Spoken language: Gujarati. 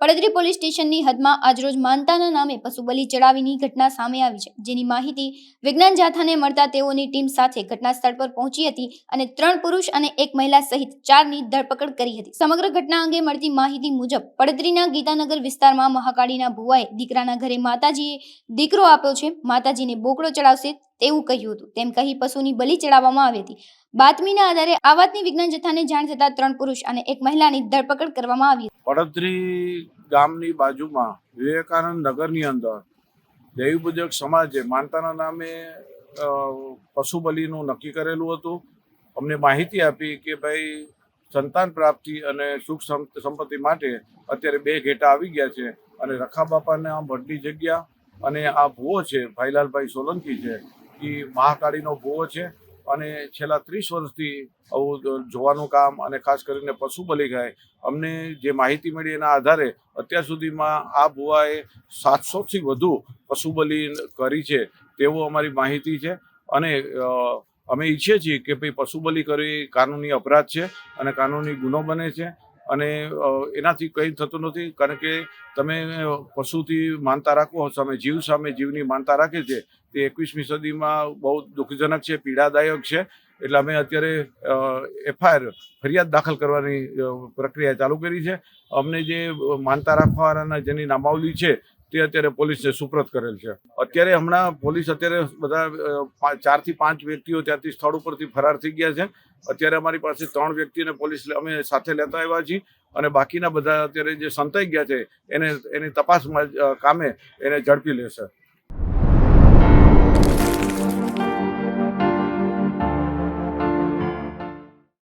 પડદરી પોલીસ સ્ટેશનની હદમાં આજરોજ માનતાના નામે પશુ બલિ ચડાવીની ઘટના સામે આવી છે, જેની માહિતી વિજ્ઞાન જાથાને મળતા તેઓની ટીમ સાથે ઘટના સ્થળ પર પહોંચી હતી અને 3 પુરુષ અને 1 મહિલા સહિત 4ની ધરપકડ કરી હતી। સમગ્ર ઘટના અંગે મળતી માહિતી મુજબ પડદરીના ગીતાનગર વિસ્તારમાં મહાકાળીના ભુવાએ દીકરાના ઘરે માતાજીએ દીકરો આપ્યો છે, માતાજીને બોકડો ચડાવશે તેવું કહ્યું હતું। તેમ કહી પશુની બલિ ચડાવવામાં આવી હતી। બાતમીના આધારે આ વાતની વિજ્ઞાન જથ્થાને જાણ થતા 3 પુરુષ અને 1 મહિલાની ધરપકડ કરવામાં આવી। પડદરી ગામની બાજુમાં વિવેકાનંદ નગરની અંદર દેવી પૂજક સમાજે માનતાના નામે પશુ બલિનું નક્કી કરેલું હતું। અમને માહિતી આપી કે ભાઈ સંતાન પ્રાપ્તિ અને સુખ સંપત્તિ માટે અત્યારે 2 ઘેટા આવી ગયા છે અને રખા બાપાના મઢની જગ્યા અને આ ભૂવો છે ભાઈલાલભાઈ સોલંકી છે, એ મહાકાળીનો ભૂવો છે અને છેલ્લા 30 વર્ષથી આવું જોવાનું કામ અને ખાસ કરીને પશુ બલિ ગાય અમને જે માહિતી મળી એના આધારે અત્યાર સુધીમાં આ ભુવાએ 700થી વધુ પશુ બલિ કરી છે તેવું અમારી માહિતી છે અને અમે ઈચ્છીએ છીએ કે ભાઈ પશુ બલિ કરવી કાનૂની અપરાધ છે અને કાનૂની ગુનો બને છે અને એનાથી કંઈ થતું નથી, કારણ કે તમે પશુથી માનતા રાખો સામે જીવની માનતા રાખે છે તે 21મી સદીમાં બહુ દુઃખજનક છે, પીડાદાયક છે। એટલે અમે અત્યારે FIR ફરિયાદ દાખલ કરવાની પ્રક્રિયા ચાલુ કરી છે। અમને જે માનતા રાખવાના જેની નામાવલી છે તે અત્યારે પોલીસને સુપ્રત કરેલ છે। અત્યારે હમણાં પોલીસ બધા 4 થી 5 વ્યક્તિઓ ત્યાંથી સ્થળ ઉપરથી ફરાર થઈ ગયા છે। અત્યારે અમારી પાસે 3 વ્યક્તિને પોલીસ અમે સાથે લેતા આવ્યા છીએ અને બાકીના બધા અત્યારે જે સંતાઈ ગયા છે એની તપાસમાં કામે એને ઝડપી લેશે।